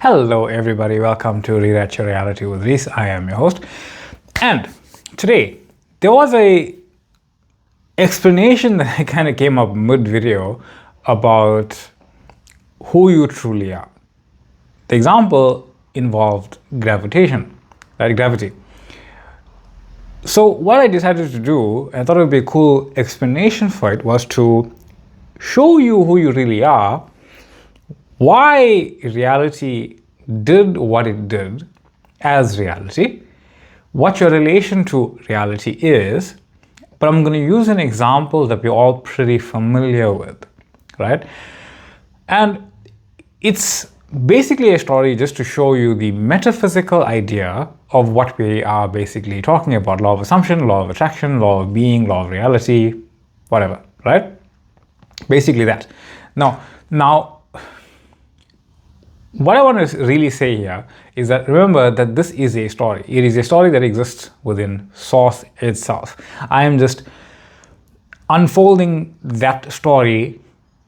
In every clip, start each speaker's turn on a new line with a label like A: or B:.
A: Hello everybody, welcome to Rewrite Your Reality with Reese. I am your host. And today, there was a explanation that I kind of came up mid-video about who you truly are. The example involved gravitation, right? Gravity. So what I decided to do, and I thought it would be a cool explanation for it, was to show you who you really are, why reality did what it did as reality, what your relation to reality is, but I'm going to use an example that we're all pretty familiar with, right? And it's basically a story just to show you the metaphysical idea of what we are basically talking about: law of assumption, law of attraction, law of being, law of reality, whatever, right? Basically that. Now, what I want to really say here is that remember that this is a story. It is a story that exists within Source itself. I am just unfolding that story.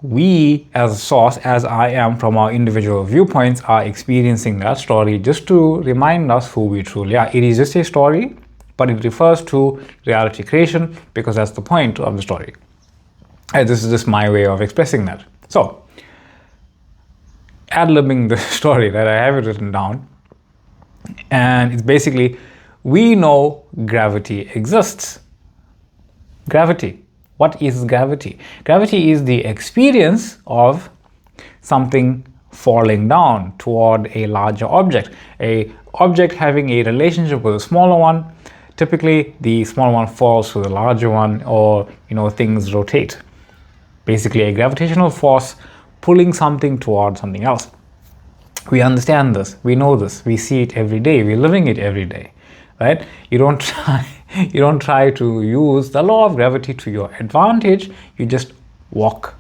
A: We as Source, as I am from our individual viewpoints, are experiencing that story just to remind us who we truly are. It is just a story, but it refers to reality creation because that's the point of the story. And this is just my way of expressing that. So, ad-libbing the story, that I have it written down, and it's basically, we know gravity exists. Gravity. What is gravity? Gravity is the experience of something falling down toward a larger object. A object having a relationship with a smaller one. Typically, the smaller one falls to the larger one, or things rotate. Basically, a gravitational force pulling something towards something else. We understand this, we know this, we see it every day, we're living it every day, right? You don't try to use the law of gravity to your advantage. You just walk,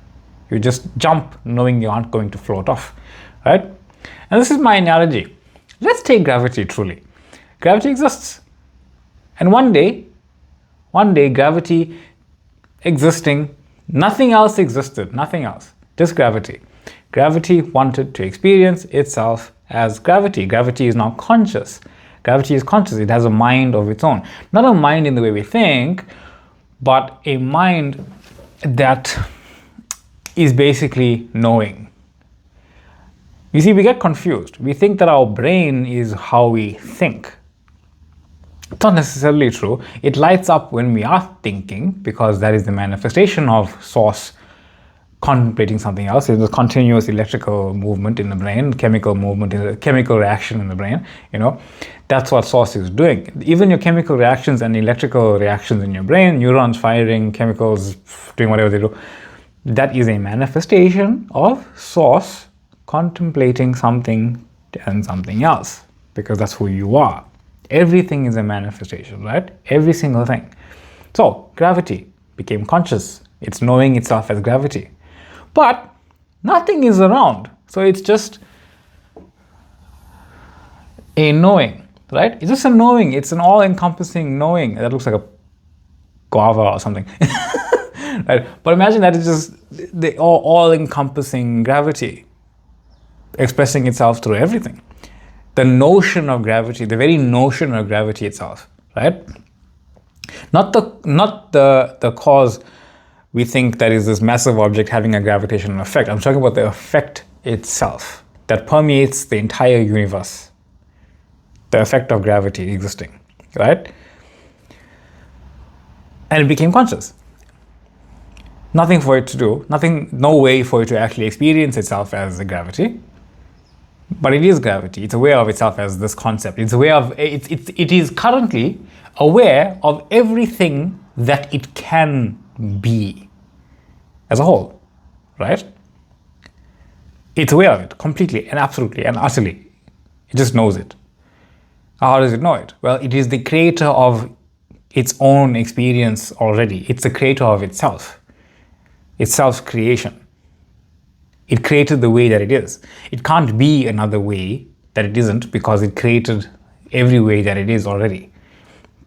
A: you just jump, knowing you aren't going to float off, right? And this is my analogy. Let's take gravity truly. Gravity exists, and one day gravity existing, nothing else existed, nothing else. Just gravity. Gravity wanted to experience itself as gravity. Gravity is now conscious. Gravity is conscious. It has a mind of its own. Not a mind in the way we think, but a mind that is basically knowing. You see, we get confused. We think that our brain is how we think. It's not necessarily true. It lights up when we are thinking because that is the manifestation of Source contemplating something else. It's a continuous electrical movement in the brain, chemical movement, chemical reaction in the brain. That's what Source is doing. Even your chemical reactions and electrical reactions in your brain, neurons firing, chemicals doing whatever they do, that is a manifestation of Source contemplating something and something else, because that's who you are. Everything is a manifestation, right? Every single thing. So gravity became conscious. It's knowing itself as gravity. But nothing is around. So it's just a knowing, right? It's just a knowing. It's an all-encompassing knowing. That looks like a guava or something. Right? But imagine that it's just the all-encompassing gravity expressing itself through everything. The notion of gravity, the very notion of gravity itself, right? Not the cause. We think that is this massive object having a gravitational effect. I'm talking about the effect itself that permeates the entire universe. The effect of gravity existing, right? And it became conscious. Nothing for it to do, no way for it to actually experience itself as a gravity. But it is gravity. It's aware of itself as this concept. It's aware of it is currently aware of everything that it can be as a whole, right? It's aware of it completely and absolutely and utterly. It just knows it. How does it know it? Well, it is the creator of its own experience already. It's the creator of itself. It's self-creation. It created the way that it is. It can't be another way that it isn't because it created every way that it is already.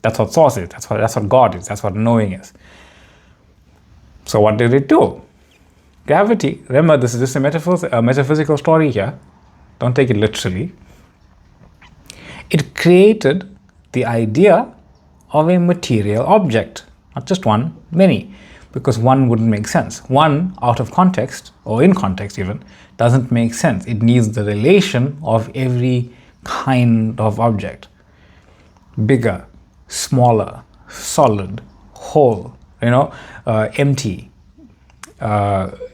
A: That's what Source is. That's what God is. That's what knowing is. So what did it do? Gravity, remember this is just a metaphysical story here. don't take it literally, it created the idea of a material object. Not just one, many. Because one wouldn't make sense. One, out of context, or in context even, doesn't make sense. It needs the relation of every kind of object. Bigger, smaller, solid, whole, empty,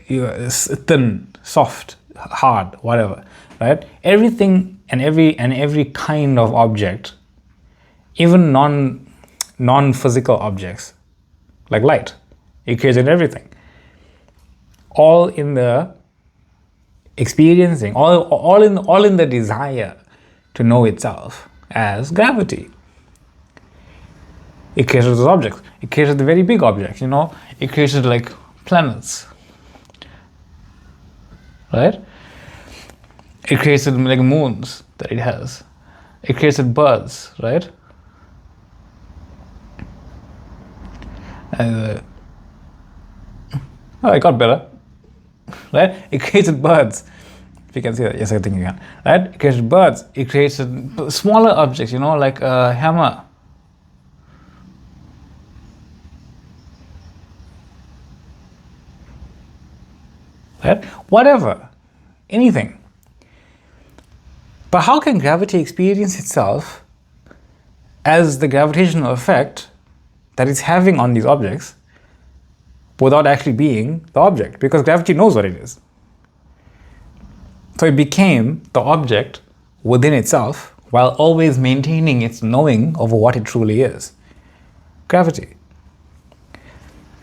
A: thin, soft, hard, whatever, right? Everything and every kind of object, even non-physical objects, like light, it created everything. All in the experiencing, all in the desire to know itself as gravity. It created those objects. It created the very big objects, It created like planets, right? It created like moons that it has. It created birds, right? It got better, right? It created birds. If you can see that, yes, I think you can, right? It created birds. It created smaller objects, like a hammer. Right? Whatever, anything. But how can gravity experience itself as the gravitational effect that it's having on these objects without actually being the object? Because gravity knows what it is. So it became the object within itself while always maintaining its knowing of what it truly is. Gravity.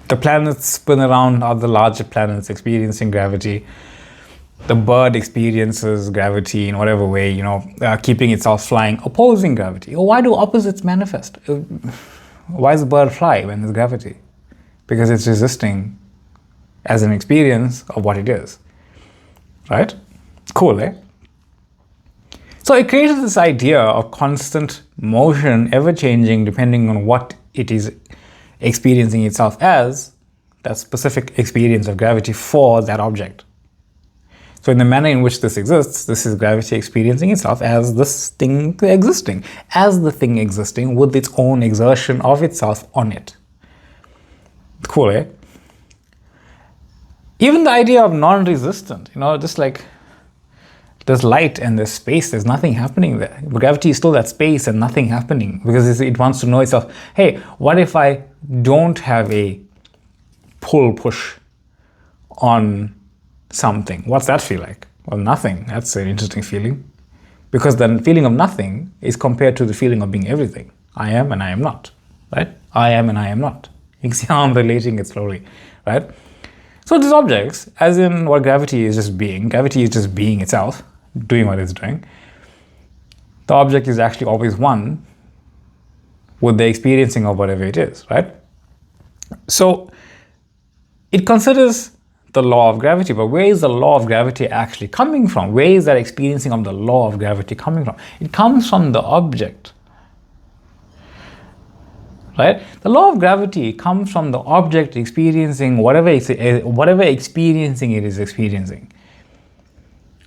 A: The planets spin around other larger planets experiencing gravity. The bird experiences gravity in whatever way, keeping itself flying, opposing gravity. Or why do opposites manifest? Why does the bird fly when there's gravity? Because it's resisting as an experience of what it is. Right? Cool, eh? So it created this idea of constant motion, ever-changing, depending on what it is experiencing itself as, that specific experience of gravity for that object. So in the manner in which this exists, this is gravity experiencing itself as this thing existing, as the thing existing with its own exertion of itself on it. Cool, eh? Even the idea of non-resistant, just like there's light and there's space, there's nothing happening there. But gravity is still that space and nothing happening because it wants to know itself, hey, what if I don't have a push on something? What's that feel like? Well, nothing. That's an interesting feeling. Because the feeling of nothing is compared to the feeling of being everything. I am and I am not, right? I am and I am not. You can see how I'm relating it slowly, right? So these objects, as in what gravity is just being itself, doing what it's doing. The object is actually always one with the experiencing of whatever it is, right? So it considers the law of gravity, but where is the law of gravity actually coming from? Where is that experiencing of the law of gravity coming from? It comes from the object, right? The law of gravity comes from the object experiencing whatever experiencing it is experiencing.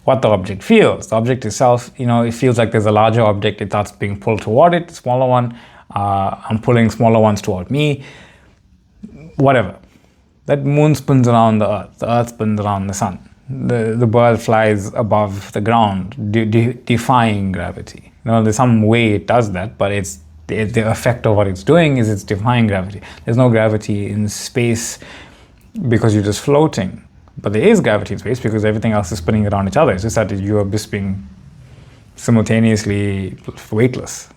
A: What the object feels. The object itself, it feels like there's a larger object, it starts being pulled toward it, smaller one, I'm pulling smaller ones toward me, whatever. That moon spins around the earth spins around the sun. The bird flies above the ground, defying gravity. There's some way it does that, but the effect of what it's doing is it's defying gravity. There's no gravity in space because you're just floating. But there is gravity in space because everything else is spinning around each other. It's just that you are just being simultaneously weightless,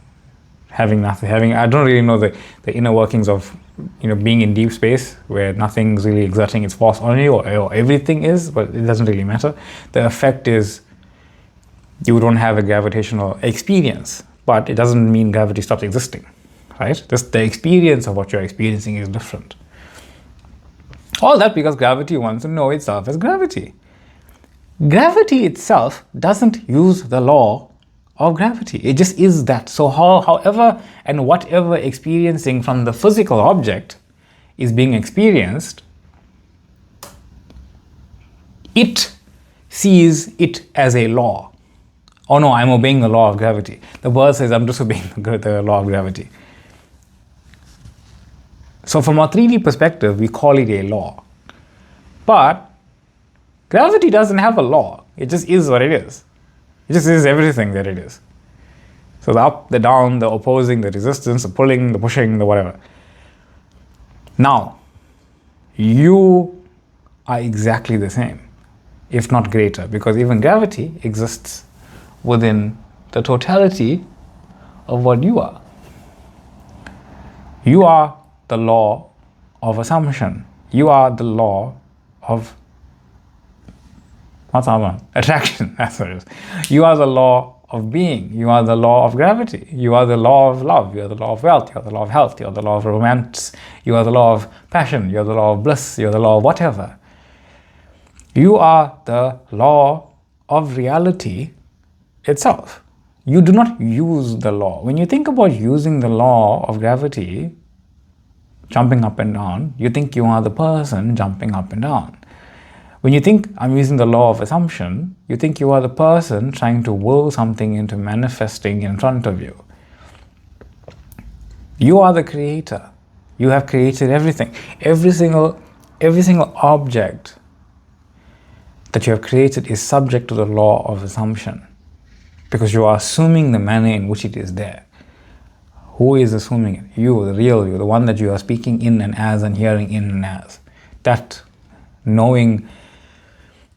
A: having nothing. I don't really know the inner workings of being in deep space where nothing's really exerting its force on you or everything is, but it doesn't really matter. The effect is you don't have a gravitational experience, but it doesn't mean gravity stops existing, right? Just the experience of what you're experiencing is different. All that because gravity wants to know itself as gravity. Gravity itself doesn't use the law of gravity. It just is that. So however and whatever experiencing from the physical object is being experienced, it sees it as a law. Oh no, I'm obeying the law of gravity. The bird says, I'm disobeying the law of gravity. So from a 3D perspective, we call it a law. But gravity doesn't have a law. It just is what it is. It just is everything that it is. So the up, the down, the opposing, the resistance, the pulling, the pushing, the whatever. Now, you are exactly the same, if not greater, because even gravity exists within the totality of what you are. You are the law of assumption. You are the law of, what's that one? Attraction, that's what it is. You are the law of being. You are the law of gravity. You are the law of love. You are the law of wealth. You are the law of health. You are the law of romance. You are the law of passion. You are the law of bliss. You are the law of whatever. You are the law of reality itself. You do not use the law. When you think about using the law of gravity, jumping up and down, you think you are the person jumping up and down. When you think I'm using the law of assumption, you think you are the person trying to will something into manifesting in front of you. You are the creator. You have created everything. Every single object that you have created is subject to the law of assumption, because you are assuming the manner in which it is there. Who is assuming it? You, the real you, the one that you are speaking in and as and hearing in and as. That knowing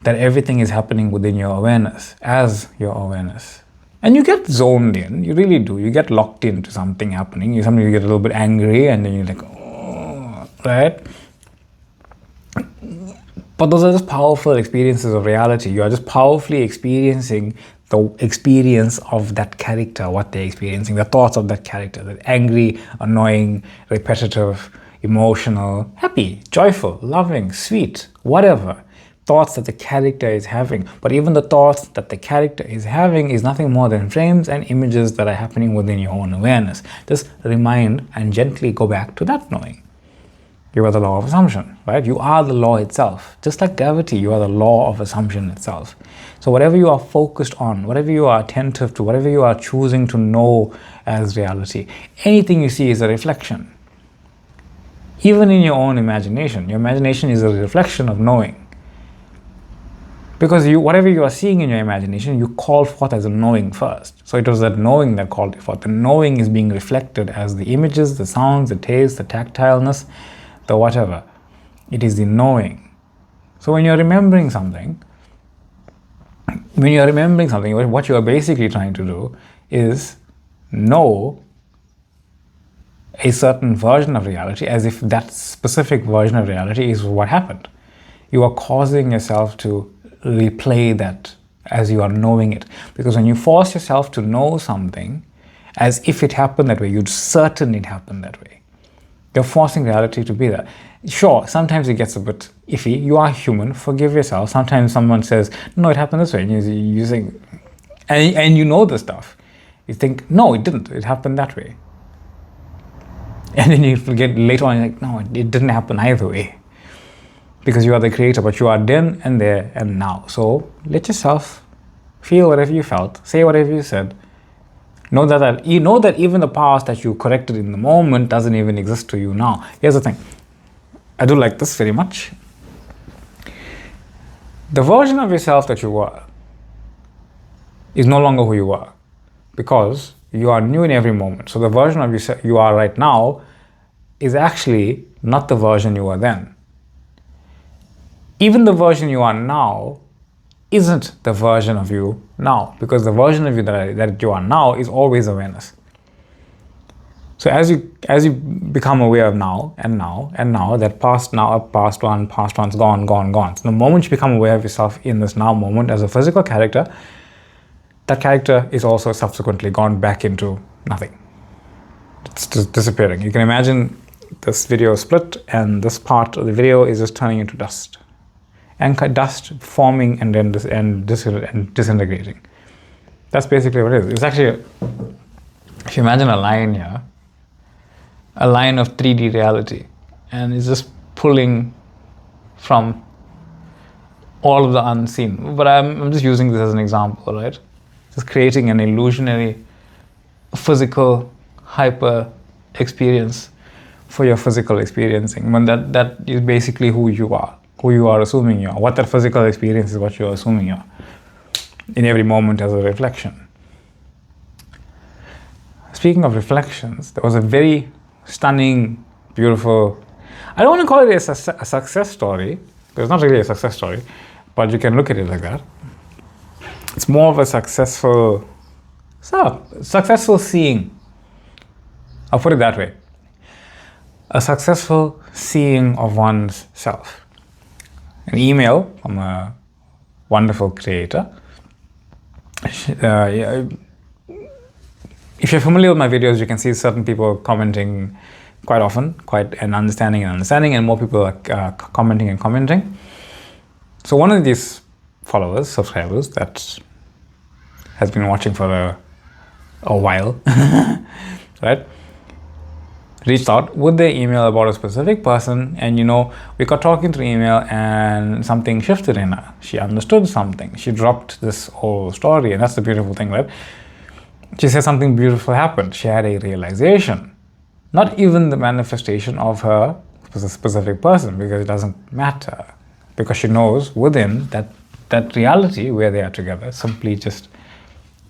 A: that everything is happening within your awareness, as your awareness. And you get zoned in, you really do. You get locked into something happening. Sometimes you get a little bit angry and then you're like, oh, right? But those are just powerful experiences of reality. You are just powerfully experiencing the experience of that character, what they're experiencing, the thoughts of that character, that angry, annoying, repetitive, emotional, happy, joyful, loving, sweet, whatever thoughts that the character is having. But even the thoughts that the character is having is nothing more than frames and images that are happening within your own awareness. Just remind and gently go back to that knowing. You are the law of assumption, right? You are the law itself. Just like gravity, you are the law of assumption itself. So whatever you are focused on, whatever you are attentive to, whatever you are choosing to know as reality, anything you see is a reflection. Even in your own imagination is a reflection of knowing. Because whatever you are seeing in your imagination, you call forth as a knowing first. So it was that knowing that called it forth. The knowing is being reflected as the images, the sounds, the taste, the tactileness, the whatever. It is the knowing. So when you're remembering something, what you are basically trying to do is know a certain version of reality as if that specific version of reality is what happened. You are causing yourself to replay that as you are knowing it. Because when you force yourself to know something as if it happened that way, you're certain it happened that way. You're forcing reality to be that. Sure, sometimes it gets a bit iffy. You are human. Forgive yourself. Sometimes someone says, no, it happened this way. And you think, and you know the stuff. You think, no, it didn't. It happened that way. And then you forget later on, you're like, no, it didn't happen either way. Because you are the creator, but you are then and there and now. So let yourself feel whatever you felt, say whatever you said. Know that even the past that you corrected in the moment doesn't even exist to you now. Here's the thing. I do like this very much. The version of yourself that you were is no longer who you are, because you are new in every moment. So the version of yourself you are right now is actually not the version you were then. Even the version you are now isn't the version of you now, because the version of you that you are now is always awareness. So as you become aware of now, that past one's gone. So the moment you become aware of yourself in this now moment as a physical character, that character is also subsequently gone back into nothing. It's just disappearing. You can imagine this video split, and this part of the video is just turning into dust. And dust forming and then disintegrating. That's basically what it is. It's actually, if you imagine a line here, a line of 3D reality, and it's just pulling from all of the unseen. But I'm just using this as an example, right? It's creating an illusionary physical hyper experience for your physical experiencing. When that is basically who you are assuming you are. What that physical experience is what you're assuming you are in every moment as a reflection. Speaking of reflections, there was a very stunning, beautiful, I don't want to call it a success story, because it's not really a success story, but you can look at it like that. It's more of a successful seeing. I'll put it that way. A successful seeing of one's self. An email from a wonderful creator. If you're familiar with my videos, you can see certain people commenting quite often, and understanding, and more people are commenting. So one of these followers, subscribers, that has been watching for a while, right, reached out with their email about a specific person, and we got talking through email and something shifted in her. She understood something. She dropped this whole story, and that's the beautiful thing, right? She said something beautiful happened. She had a realization. Not even the manifestation of her specific person, because it doesn't matter. Because she knows within that reality where they are together simply just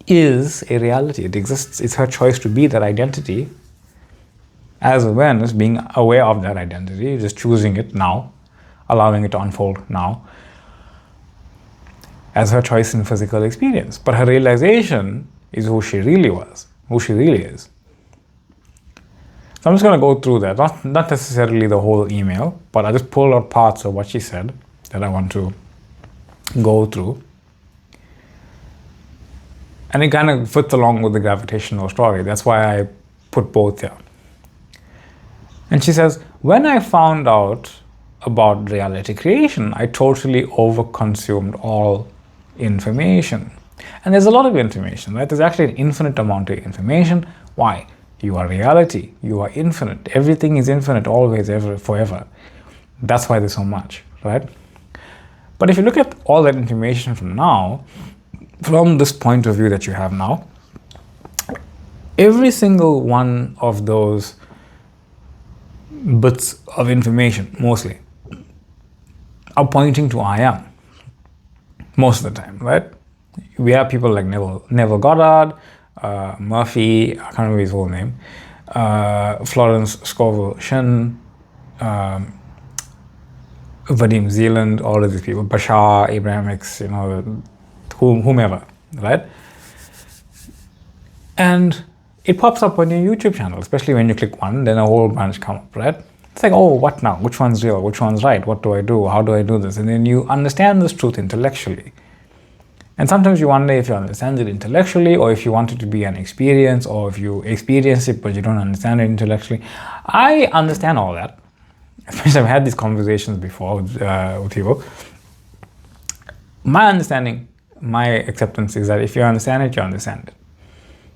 A: is a reality. It exists. It's her choice to be that identity. As awareness, being aware of that identity, just choosing it now, allowing it to unfold now, as her choice in physical experience. But her realization is who she really was, who she really is. So I'm just going to go through that, not necessarily the whole email, but I just pulled out parts of what she said that I want to go through. And it kind of fits along with the gravitational story. That's why I put both here. And she says, when I found out about reality creation, I totally overconsumed all information. And there's a lot of information, right? There's actually an infinite amount of information. Why? You are reality. You are infinite. Everything is infinite, always, ever, forever. That's why there's so much, right? But if you look at all that information from this point of view that you have now, every single one of those bits of information, mostly, are pointing to I am. Most of the time, right? We have people like Neville Goddard, Murphy, I can't remember his whole name, Florence Scovel Shin, Vadim Zeeland, all of these people, Bashar, Abraham X, whomever, right? And it pops up on your YouTube channel, especially when you click one, then a whole bunch come up, right? It's like, oh, what now? Which one's real? Which one's right? What do I do? How do I do this? And then you understand this truth intellectually. And sometimes you wonder if you understand it intellectually, or if you want it to be an experience, or if you experience it but you don't understand it intellectually. I understand all that. Especially I've had these conversations before with people. My understanding, my acceptance is that if you understand it, you understand it.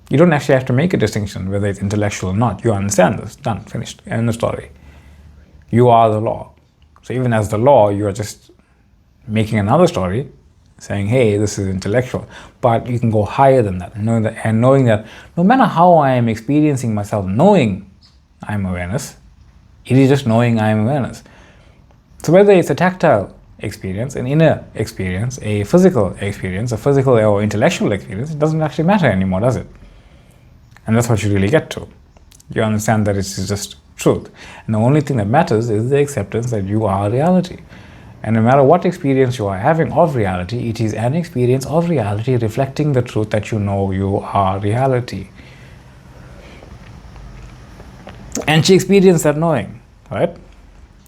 A: You don't actually have to make a distinction whether it's intellectual or not. You understand this. Done. Finished. End of story. You are the law. So even as the law, you are just making another story saying, hey, this is intellectual. But you can go higher than that, and knowing that no matter how I am experiencing myself, knowing I'm awareness, it is just knowing I'm awareness. So whether it's a tactile experience, an inner experience, a physical experience, a physical or intellectual experience, it doesn't actually matter anymore, does it? And that's what you really get to. You understand that it's just truth. And the only thing that matters is the acceptance that you are reality. And no matter what experience you are having of reality, it is an experience of reality reflecting the truth that you know you are reality. And she experienced that knowing, right?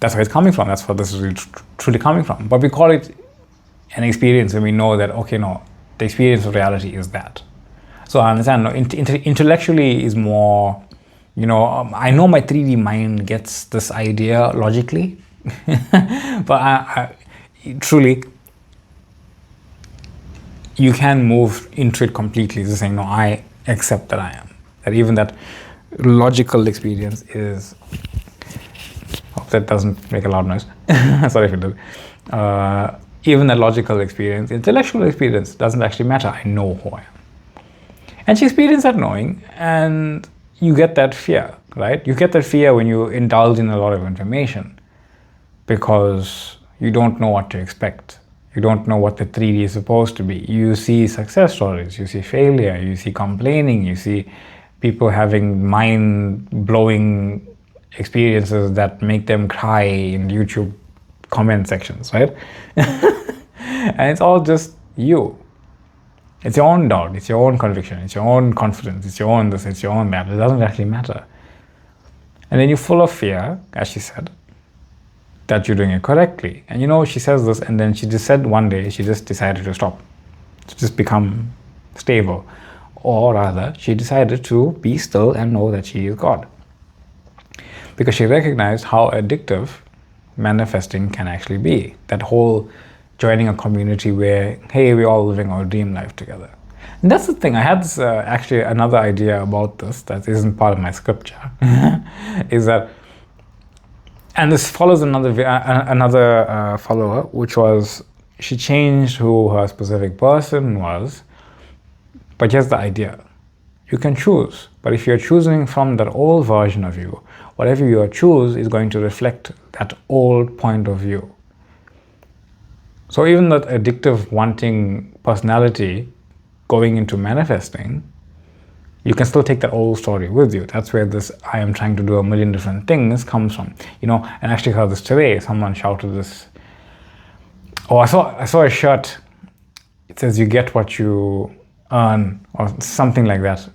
A: That's where it's coming from. That's where this is really truly coming from. But we call it an experience when we know that, okay, no, the experience of reality is that. So I understand, no, intellectually is more, I know my 3D mind gets this idea logically, but I truly, you can move into it completely, just saying, no, I accept that I am. That even that logical experience is, hope that doesn't make a loud noise, sorry if it did. Even that logical experience, intellectual experience doesn't actually matter. I know who I am. And she experienced that knowing, and you get that fear, right? You get that fear when you indulge in a lot of information because you don't know what to expect. You don't know what the 3D is supposed to be. You see success stories, you see failure, you see complaining, you see people having mind-blowing experiences that make them cry in YouTube comment sections, right? And it's all just you. It's your own doubt, it's your own conviction, it's your own confidence, it's your own this, it's your own that. It doesn't actually matter. And then you're full of fear, as she said, that you're doing it correctly. And she says this, and then she just said one day, she just decided to stop, to just become stable. Or rather, she decided to be still and know that she is God. Because she recognized how addictive manifesting can actually be. That whole joining a community where, hey, we're all living our dream life together. And that's the thing. I had this, actually another idea about this that isn't part of my scripture, is that, and this follows another follower, which was, she changed who her specific person was, but here's the idea. You can choose, but if you're choosing from that old version of you, whatever you choose is going to reflect that old point of view. So even that addictive wanting personality going into manifesting, you can still take that old story with you. That's where this I am trying to do a million different things comes from. And I actually heard this today. Someone shouted this. Oh, I saw a shirt. It says you get what you earn, or something like that.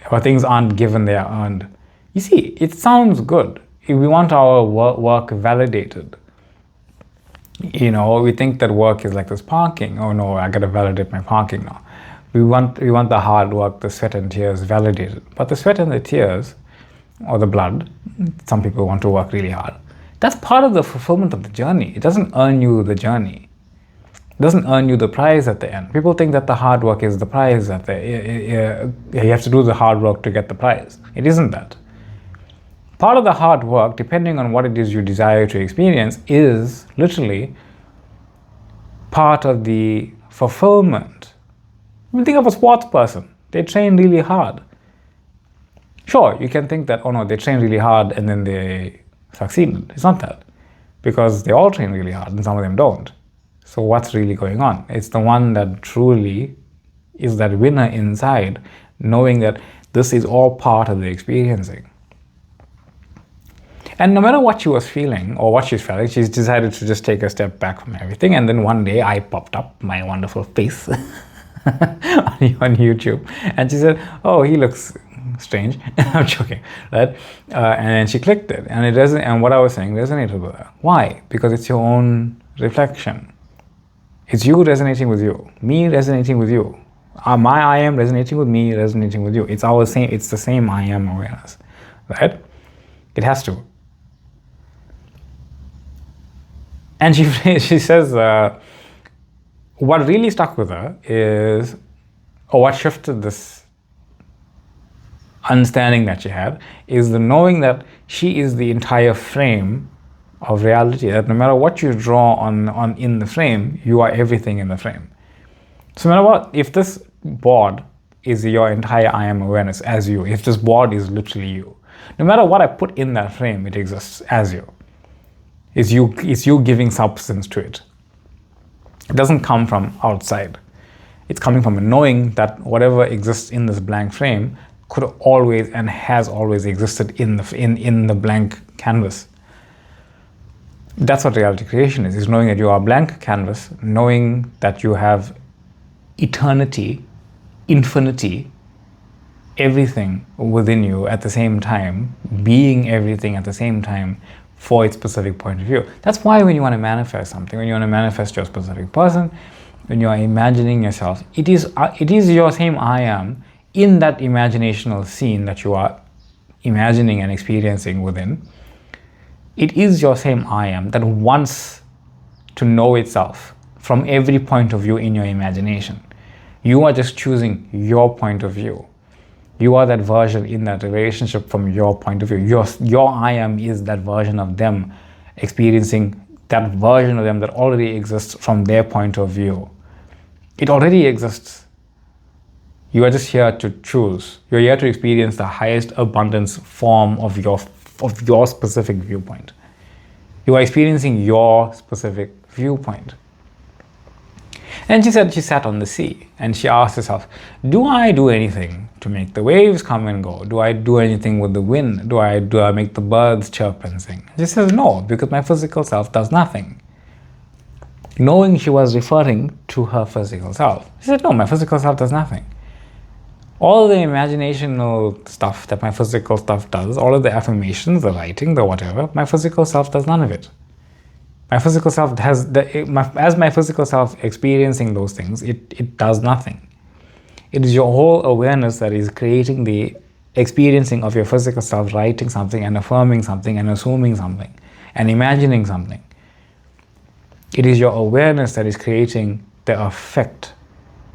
A: Or things aren't given, they are earned. You see, it sounds good. If we want our work validated, we think that work is like this parking. Oh no, I gotta validate my parking now. We want the hard work, the sweat and tears validated. But the sweat and the tears, or the blood, some people want to work really hard. That's part of the fulfillment of the journey. It doesn't earn you the journey. It doesn't earn you the prize at the end. People think that the hard work is the prize at you have to do the hard work to get the prize. It isn't that. Part of the hard work, depending on what it is you desire to experience, is literally part of the fulfillment. Think of a sports person. They train really hard. Sure, you can think that, oh no, they train really hard and then they succeeded. It's not that. Because they all train really hard and some of them don't. So what's really going on? It's the one that truly is that winner inside, knowing that this is all part of the experiencing. And no matter what she was feeling or what she's feeling, she's decided to just take a step back from everything. And then one day I popped up, my wonderful face on YouTube. And she said, oh, he looks strange. I'm joking, right? And she clicked it. And it doesn't. And what I was saying resonated with her. Why? Because it's your own reflection. It's you resonating with you, me resonating with you. My I am resonating with me, resonating with you. It's the same I am awareness, right? It has to. And she says, what really stuck with her is, or what shifted this understanding that she had, is the knowing that she is the entire frame of reality, that no matter what you draw on in the frame, you are everything in the frame. So no matter what, if this board is your entire I am awareness as you, if this board is literally you, no matter what I put in that frame, it exists as you. It's you giving substance to it. It doesn't come from outside. It's coming from a knowing that whatever exists in this blank frame could always and has always existed in the blank canvas. That's what reality creation is knowing that you are a blank canvas, knowing that you have eternity, infinity, everything within you at the same time, being everything at the same time for its specific point of view. That's why when you want to manifest something, when you want to manifest your specific person, when you are imagining yourself, it is your same I am in that imaginational scene that you are imagining and experiencing within. It is your same I am that wants to know itself from every point of view in your imagination. You are just choosing your point of view. You are that version in that relationship from your point of view. Your I am is that version of them experiencing that version of them that already exists from their point of view. It already exists. You are just here to choose. You're here to experience the highest abundance form of your specific viewpoint. You are experiencing your specific viewpoint. And she said she sat on the sea and she asked herself, do I do anything to make the waves come and go? Do I do anything with the wind? Do I make the birds chirp and sing? She says no, because my physical self does nothing. Knowing she was referring to her physical self. She said, no, my physical self does nothing. All the imaginational stuff that my physical stuff does, all of the affirmations, the writing, the whatever, my physical self does none of it. My physical self as my physical self experiencing those things, it does nothing. It is your whole awareness that is creating the experiencing of your physical self, writing something and affirming something and assuming something and imagining something. It is your awareness that is creating the effect.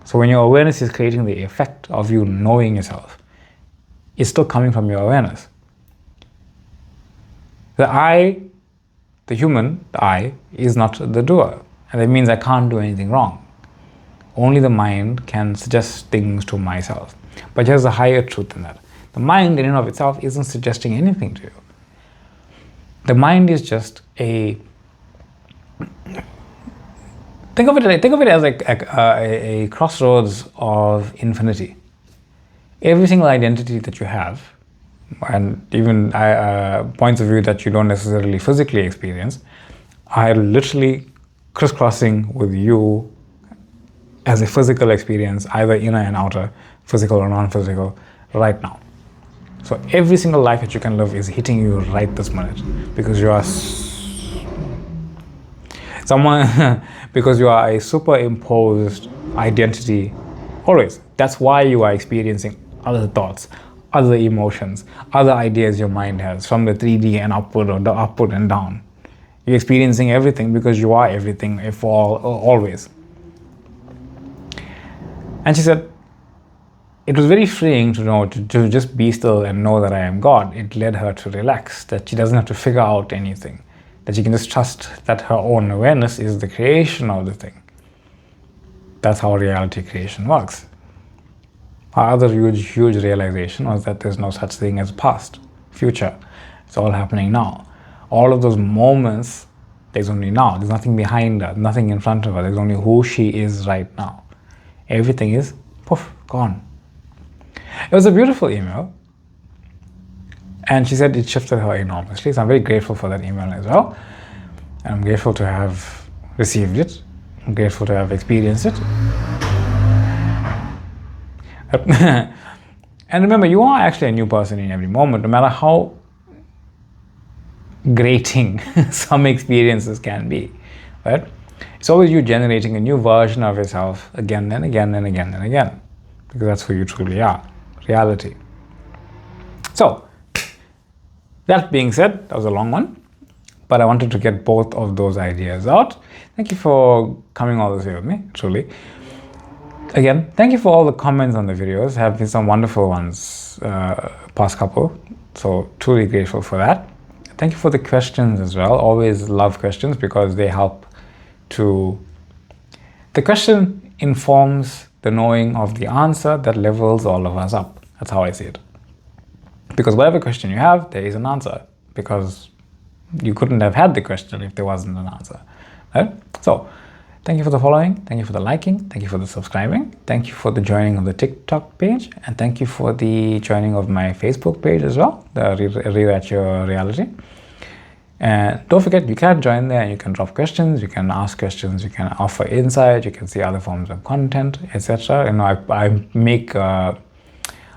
A: So when your awareness is creating the effect of you knowing yourself, it's still coming from your awareness. The I, the human, the I, is not the doer. And that means I can't do anything wrong. Only the mind can suggest things to myself. But there's a higher truth in that. The mind in and of itself isn't suggesting anything to you. The mind is just think of it as a crossroads of infinity. Every single identity that you have, and even points of view that you don't necessarily physically experience, are literally crisscrossing with you as a physical experience, either inner and outer, physical or non-physical, right now. So every single life that you can live is hitting you right this minute, because you are because you are a superimposed identity always. That's why you are experiencing other thoughts, other emotions, other ideas your mind has, from the 3D and upward, or the upward and down. You're experiencing everything because you are everything, if always. And she said, it was very freeing to know, to just be still and know that I am God. It led her to relax, that she doesn't have to figure out anything, that she can just trust that her own awareness is the creation of the thing. That's how reality creation works. Our other huge realization was that there's no such thing as past, future. It's all happening now. All of those moments, there's only now. There's nothing behind her, nothing in front of her. There's only who she is right now. Everything is, poof, gone. It was a beautiful email. And she said it shifted her enormously. So I'm very grateful for that email as well. And I'm grateful to have received it. I'm grateful to have experienced it. And remember, you are actually a new person in every moment, no matter how grating some experiences can be, right? It's always you generating a new version of yourself again and again and again and again, because that's who you truly are, reality. So, that being said, that was a long one, but I wanted to get both of those ideas out. Thank you for coming all this way with me, truly. Again, thank you for all the comments on the videos. There have been some wonderful ones, past couple, so truly grateful for that. Thank you for the questions as well. Always love questions because they help to... The question informs the knowing of the answer that levels all of us up. That's how I see it. Because whatever question you have, there is an answer. Because you couldn't have had the question if there wasn't an answer, right? So, thank you for the following, thank you for the liking, thank you for the subscribing, thank you for the joining of the TikTok page, and thank you for the joining of my Facebook page as well, the Rewrite Your Reality. And don't forget, you can join there and you can drop questions, you can ask questions, you can offer insight, you can see other forms of content, etc. You know,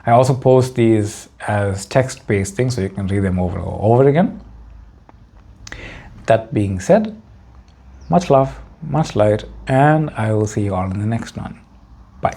A: I also post these as text-based things, so you can read them over and over again. That being said, much love, much light, and I will see you all in the next one. Bye.